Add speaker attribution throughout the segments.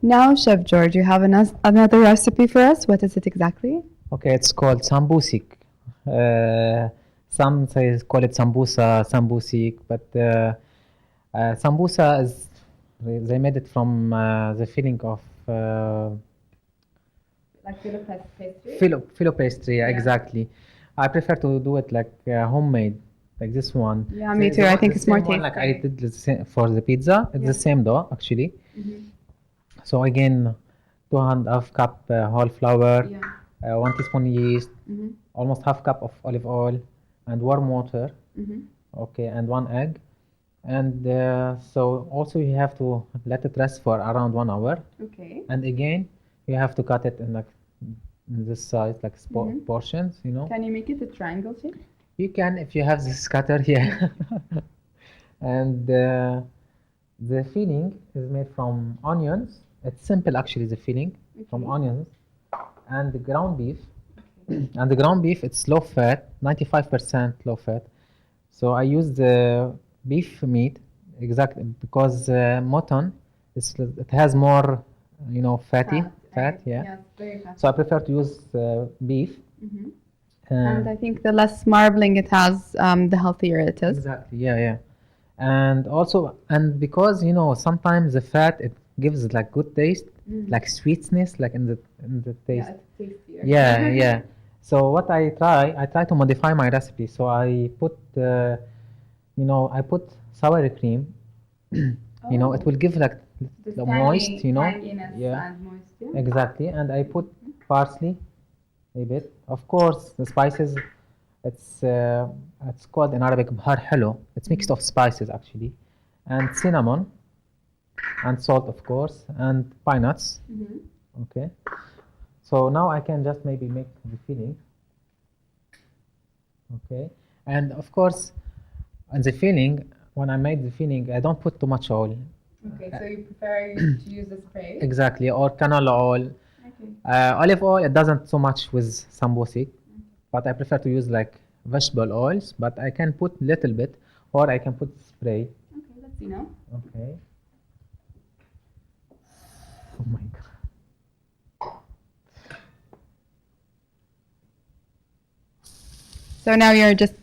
Speaker 1: Now, Chef George, you have another recipe for us. What is it exactly?
Speaker 2: Okay, it's called Sambousak. Some say call it Sambusa, Sambusik, but Sambusa is they made it from the filling of
Speaker 1: Like Philip pastry?
Speaker 2: filo pastry. Yeah,
Speaker 1: Yeah.
Speaker 2: exactly. I prefer to do it like homemade, like this one.
Speaker 1: Yeah, me too. I think it's more
Speaker 2: Same one like I
Speaker 1: tasty.
Speaker 2: did for the pizza. It's the
Speaker 1: Yeah.
Speaker 2: same dough actually.
Speaker 1: Mhm.
Speaker 2: So again, 2.5 cup whole flour,
Speaker 1: Yeah.
Speaker 2: 1 teaspoon yeast,
Speaker 1: Mhm.
Speaker 2: almost half cup of olive oil, and warm water.
Speaker 1: Mhm.
Speaker 2: Okay, and one egg. And so also you have to let it rest for around 1 hour.
Speaker 1: Okay.
Speaker 2: And again, you have to cut it in like in this size, like
Speaker 1: Mhm.
Speaker 2: portions.
Speaker 1: Can you make it a triangle shape?
Speaker 2: You can if you have this cutter here. And the filling is made from onions. It's simple actually, the filling from
Speaker 1: Okay.
Speaker 2: onions and the ground beef.
Speaker 1: Okay.
Speaker 2: And the ground beef, it's low fat, 95% low fat. So I use the beef meat exactly because mutton it has more, fatty fat. Yeah.
Speaker 1: Yeah, it's very
Speaker 2: So I
Speaker 1: fatty.
Speaker 2: prefer to use beef.
Speaker 1: Mhm.
Speaker 2: Uh,
Speaker 1: And I think the less marbling it has, the healthier it is.
Speaker 2: exactly. Yeah, yeah. And also, and because sometimes the fat it gives like good taste,
Speaker 1: Mm.
Speaker 2: like sweetness, like in the
Speaker 1: Yeah,
Speaker 2: taste.
Speaker 1: it's tastier.
Speaker 2: Yeah, yeah. So what I try to modify my recipe. So I put sour cream. It
Speaker 1: Oh,
Speaker 2: will give like
Speaker 1: the
Speaker 2: the moist,
Speaker 1: tanginess
Speaker 2: yeah,
Speaker 1: and moisture.
Speaker 2: exactly. And I put parsley a bit. Of course, the spices. It's called in Arabic bhar hello. It's mixed
Speaker 1: Mhm.
Speaker 2: of spices actually, and cinnamon and salt, of course, and pine nuts.
Speaker 1: Mhm.
Speaker 2: Okay. So now I can just maybe make the filling. Okay. And of course, and the filling, when I made the filling, I don't put too much oil.
Speaker 1: Okay,
Speaker 2: Uh,
Speaker 1: so you prefer to use the spray?
Speaker 2: exactly, or canola oil.
Speaker 1: Okay.
Speaker 2: Olive oil, it doesn't so much with sambusik, but I prefer to use like vegetable oils, but I can put little bit, or I can put spray.
Speaker 1: Okay, let's see now.
Speaker 2: Okay. Oh my God.
Speaker 1: So now you're just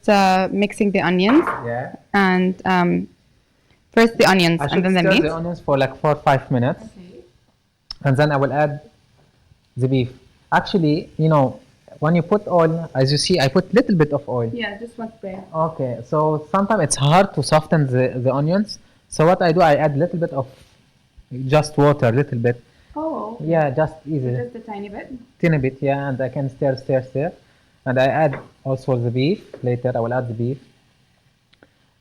Speaker 1: mixing the onions
Speaker 2: Yeah.
Speaker 1: and first the onions
Speaker 2: I
Speaker 1: and
Speaker 2: should
Speaker 1: then the
Speaker 2: stir
Speaker 1: meat.
Speaker 2: the onions for like 4 or 5 minutes,
Speaker 1: Okay.
Speaker 2: and then I will add the beef. Actually, when you put oil, as you see, I put little bit of oil.
Speaker 1: Yeah, just one spray.
Speaker 2: Okay, so sometimes it's hard to soften the onions. So what I do, I add little bit of just water, little bit.
Speaker 1: Oh, okay.
Speaker 2: Yeah, just
Speaker 1: So
Speaker 2: easy,
Speaker 1: just a tiny bit.
Speaker 2: tiny bit. Yeah, and I can stir, stir, stir, and I add also the beef. Later, I will add the beef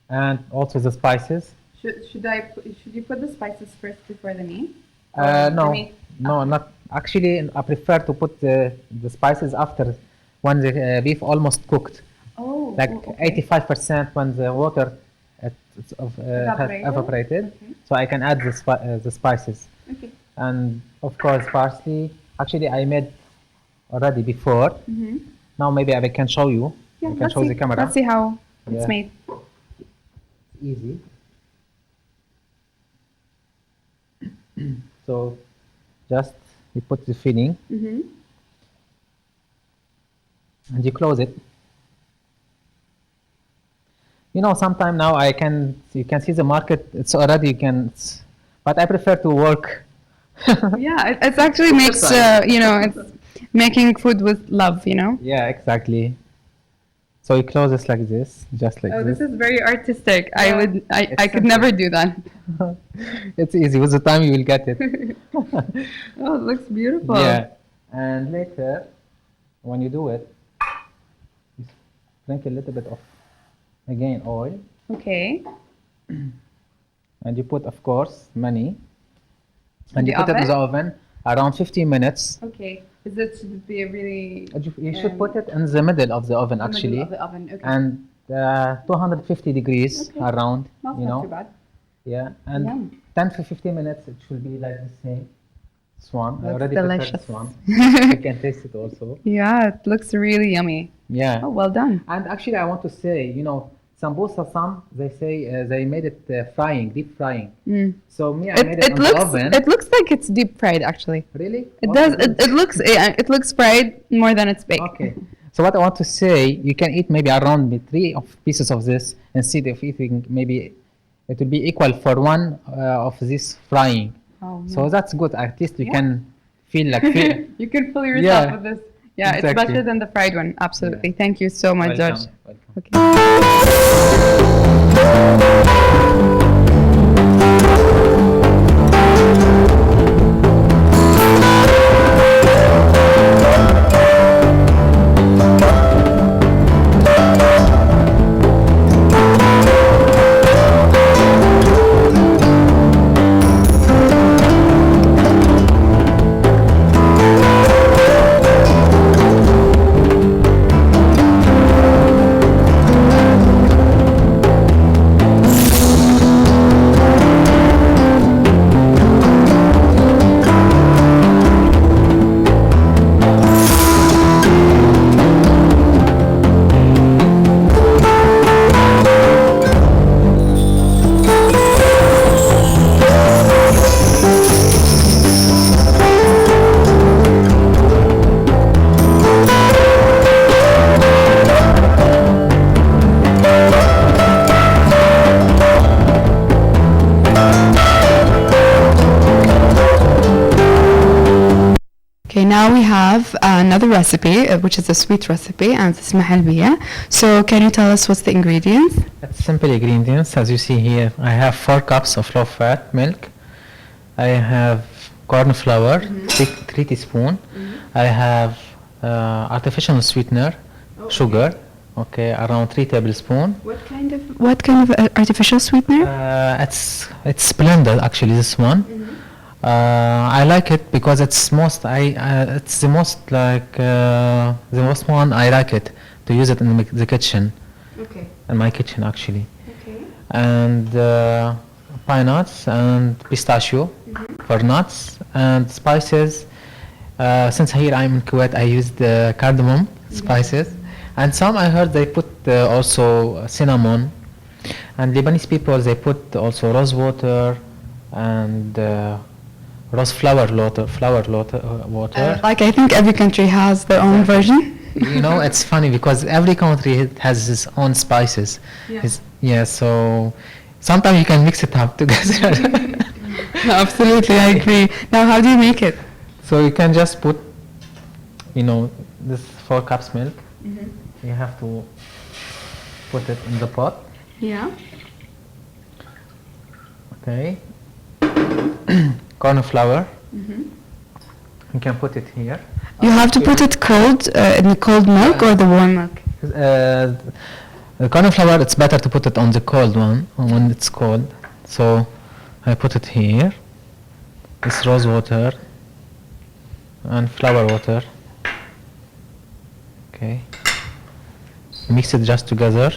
Speaker 2: and also the spices.
Speaker 1: Should you put the spices first before the meat? Or the
Speaker 2: No,
Speaker 1: meat
Speaker 2: no,
Speaker 1: after?
Speaker 2: not actually. I prefer to put the spices after when the beef almost cooked,
Speaker 1: Oh,
Speaker 2: like
Speaker 1: oh, okay.
Speaker 2: 85% when the water has
Speaker 1: Evaporated?
Speaker 2: evaporated.
Speaker 1: Okay.
Speaker 2: So I can add the spices.
Speaker 1: Okay.
Speaker 2: And of course parsley. Actually, I made already before.
Speaker 1: Mm-hmm.
Speaker 2: Now maybe I can show you.
Speaker 1: Yeah,
Speaker 2: I can
Speaker 1: let's
Speaker 2: show
Speaker 1: see.
Speaker 2: the camera.
Speaker 1: Let's see how it's
Speaker 2: Yeah,
Speaker 1: made.
Speaker 2: easy. So just you put the filling
Speaker 1: Mm-hmm.
Speaker 2: and you close it. Sometime now you can see the market. It's already but I prefer to work.
Speaker 1: Yeah, it actually makes
Speaker 2: Exercise.
Speaker 1: it's making food with love.
Speaker 2: Yeah, exactly. So you close this like this, just like
Speaker 1: Oh,
Speaker 2: this.
Speaker 1: this is very artistic.
Speaker 2: Yeah,
Speaker 1: I
Speaker 2: it's
Speaker 1: could
Speaker 2: simple.
Speaker 1: never do that.
Speaker 2: It's easy. With the time, you will get it.
Speaker 1: Oh, it looks beautiful.
Speaker 2: Yeah. And later, when you do it, you sprinkle a little bit of, again, oil.
Speaker 1: Okay.
Speaker 2: And you put, of course, many.
Speaker 1: In
Speaker 2: And
Speaker 1: the
Speaker 2: you put it in the
Speaker 1: oven?
Speaker 2: oven around 15 minutes.
Speaker 1: Okay. Should it be a really
Speaker 2: And you should put it in the middle of the oven,
Speaker 1: the middle
Speaker 2: actually.
Speaker 1: of the oven? Okay.
Speaker 2: And 250 degrees
Speaker 1: Okay.
Speaker 2: around,
Speaker 1: That's not too bad.
Speaker 2: Yeah. And
Speaker 1: Yum.
Speaker 2: 10 to 15 minutes, it should be like the same. This one. I
Speaker 1: Looks
Speaker 2: already prepared
Speaker 1: delicious.
Speaker 2: this one. You can taste it also.
Speaker 1: Yeah, it looks really yummy.
Speaker 2: Yeah.
Speaker 1: Oh, well done.
Speaker 2: And actually, I want to say, Sambusa, some they say they made it frying, deep frying. So me, I
Speaker 1: It,
Speaker 2: made it
Speaker 1: it
Speaker 2: on the
Speaker 1: looks
Speaker 2: oven.
Speaker 1: it looks like it's deep fried actually.
Speaker 2: Really?
Speaker 1: It
Speaker 2: Okay,
Speaker 1: does.
Speaker 2: good.
Speaker 1: It looks fried more than it's baked.
Speaker 2: Okay. So what I want to say, you can eat maybe around three of pieces of this instead of eating maybe it will be equal for one of this frying.
Speaker 1: Oh,
Speaker 2: So that's good. At least you
Speaker 1: Yeah.
Speaker 2: can feel like feel.
Speaker 1: You can fill yourself
Speaker 2: Yeah,
Speaker 1: with this. Yeah, it's
Speaker 2: exactly.
Speaker 1: better than the fried one. Absolutely. Thank you so much, George.
Speaker 2: Welcome.
Speaker 1: Okay. Okay, now we have another recipe, which is a sweet recipe, and it's mahalbiya. So, can you tell us what's the ingredients?
Speaker 2: That's simple ingredients. As you see here, I have 4 cups of low-fat milk. I have corn flour, 3 teaspoons. I have artificial sweetener, sugar, okay, around 3 tablespoons.
Speaker 1: What kind of artificial sweetener?
Speaker 2: It's blended actually. This one. I like it because it's it's the most like the most one I like it to use it in the kitchen,
Speaker 1: Okay.
Speaker 2: in my kitchen actually.
Speaker 1: Okay.
Speaker 2: And pine nuts and pistachio for nuts and spices. Since here I'm in Kuwait, I use the cardamom spices, and some I heard they put also cinnamon. And Lebanese people they put also rose water and rose flower water.
Speaker 1: Like I think every country has their own version.
Speaker 2: You know, it's funny because every country has its own spices.
Speaker 1: Yeah.
Speaker 2: So sometimes you can mix it up together.
Speaker 1: Absolutely, I agree. Now, how do you make it?
Speaker 2: So you can just put, this 4 cups milk. You have to put it in the pot.
Speaker 1: Yeah.
Speaker 2: Okay. Corn flour. You can put it here.
Speaker 1: You have to put it cold in the cold milk or the warm milk.
Speaker 2: The corn flour, it's better to put it on the cold one when it's cold. So I put it here. It's rose water and flour water. Okay. Mix it just together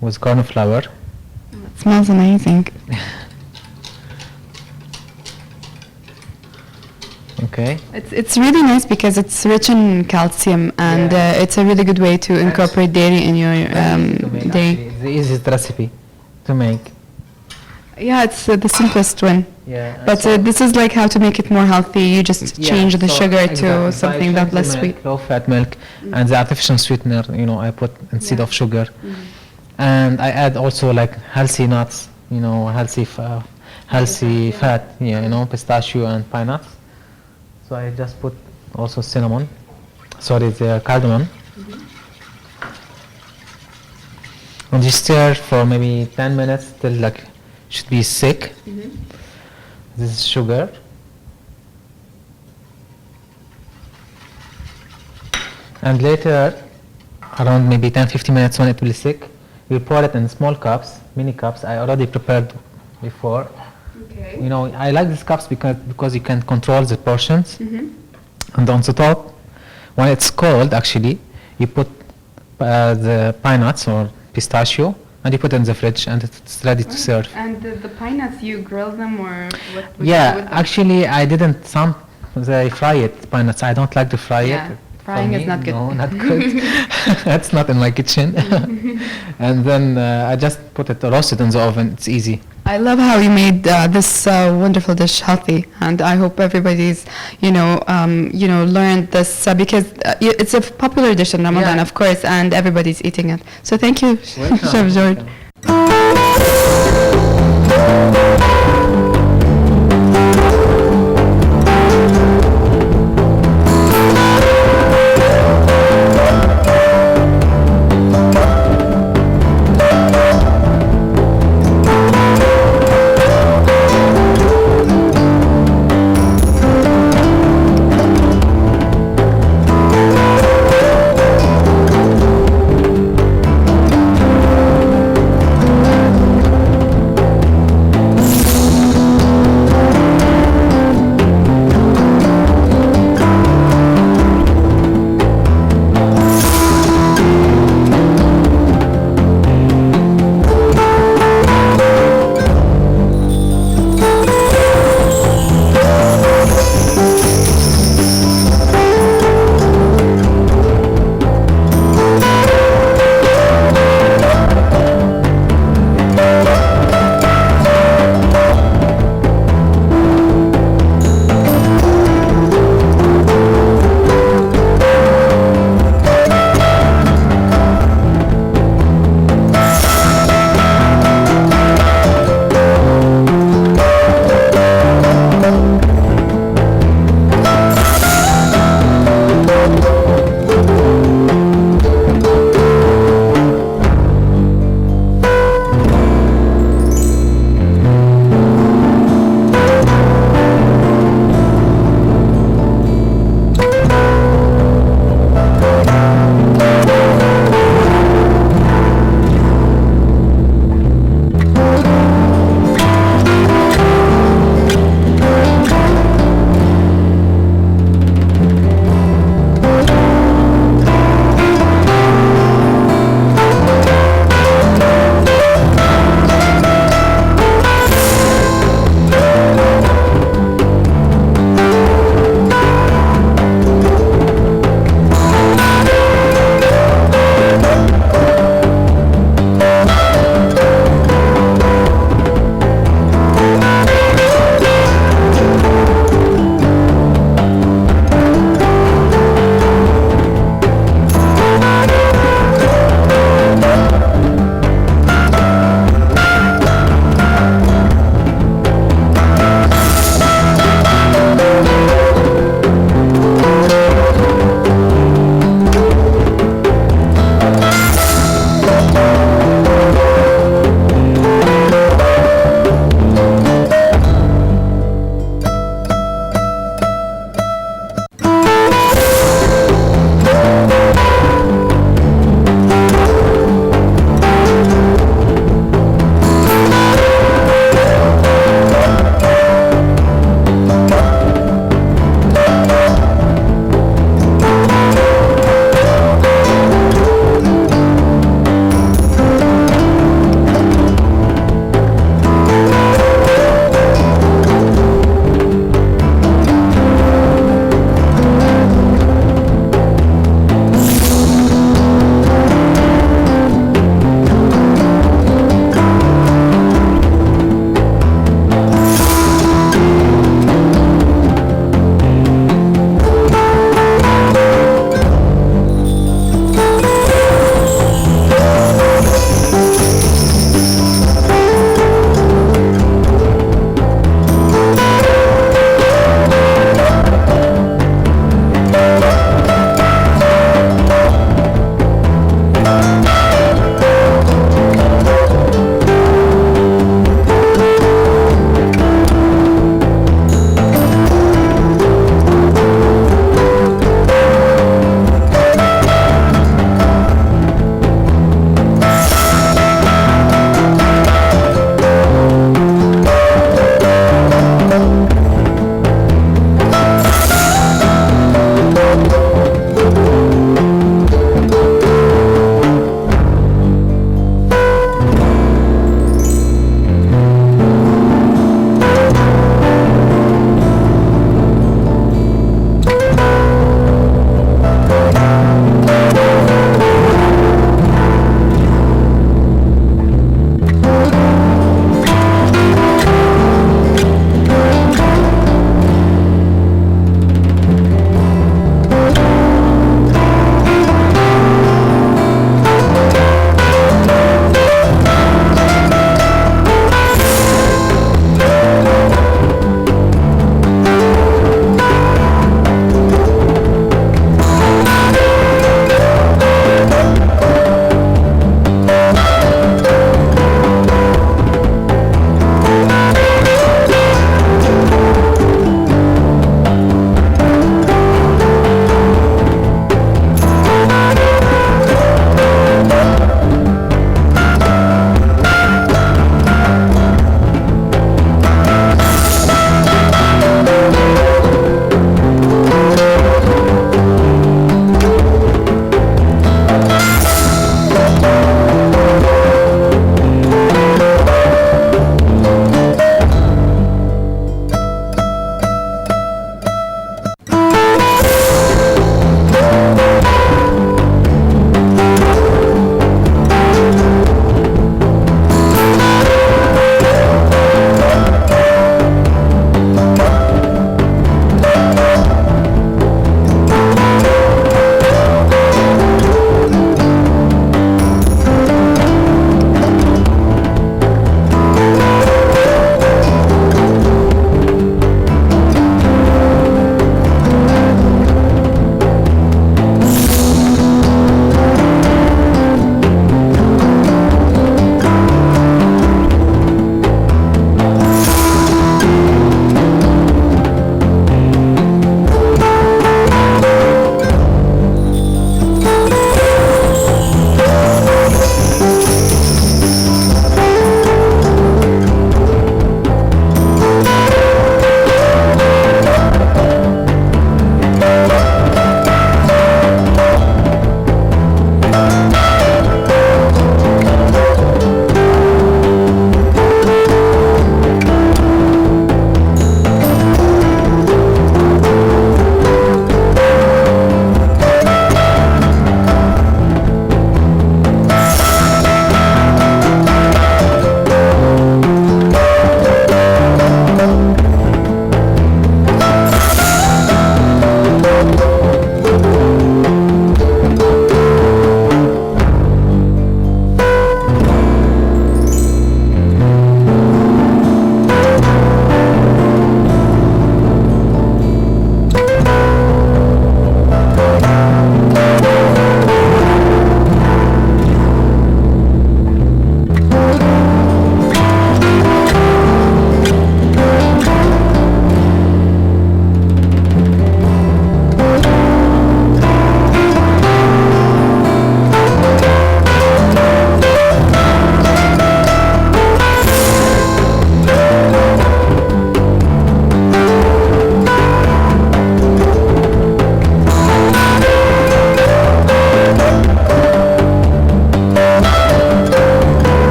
Speaker 2: with corn flour.
Speaker 1: It smells amazing.
Speaker 2: Okay.
Speaker 1: It's really nice because it's rich in calcium and
Speaker 2: Yeah.
Speaker 1: it's a really good way to incorporate dairy in your
Speaker 2: To make,
Speaker 1: day.
Speaker 2: actually, it's the easiest recipe to make.
Speaker 1: Yeah, it's the simplest one.
Speaker 2: Yeah.
Speaker 1: But this is like how to make it more healthy. You just change the
Speaker 2: so
Speaker 1: sugar
Speaker 2: exactly.
Speaker 1: to
Speaker 2: So
Speaker 1: something
Speaker 2: I
Speaker 1: that's
Speaker 2: changed
Speaker 1: less
Speaker 2: the
Speaker 1: sweet.
Speaker 2: milk, low-fat milk, and the artificial sweetener. I put instead of sugar, and I add also like healthy nuts. Healthy fat. Yeah, pistachio and pine nuts. So I just put also cinnamon. Sorry, the cardamom. And you stir for maybe 10 minutes till like should be thick. This is sugar. And later, around maybe 10-15 minutes when it will be thick, you pour it in small cups, mini cups. I already prepared before.
Speaker 1: Okay.
Speaker 2: I like these cups because you can control the portions. And on the top, when it's cold, actually, you put the pine nuts or pistachio, and you put it in the fridge, and it's ready to serve.
Speaker 1: And the pine nuts, you grill them or what?
Speaker 2: Yeah, actually, I didn't. Some they fry it, pine nuts. I don't like to fry
Speaker 1: Yeah.
Speaker 2: it.
Speaker 1: Frying
Speaker 2: For
Speaker 1: is
Speaker 2: me,
Speaker 1: not good.
Speaker 2: No, not good. That's not in my kitchen. And then I just put it roasted in the oven. It's easy.
Speaker 1: I love how you made this wonderful dish healthy, and I hope everybody's, learned this because it's a popular dish in Ramadan,
Speaker 2: Yeah.
Speaker 1: of course, and everybody's eating it. So thank you,
Speaker 2: Welcome,
Speaker 1: Chef George.
Speaker 2: welcome.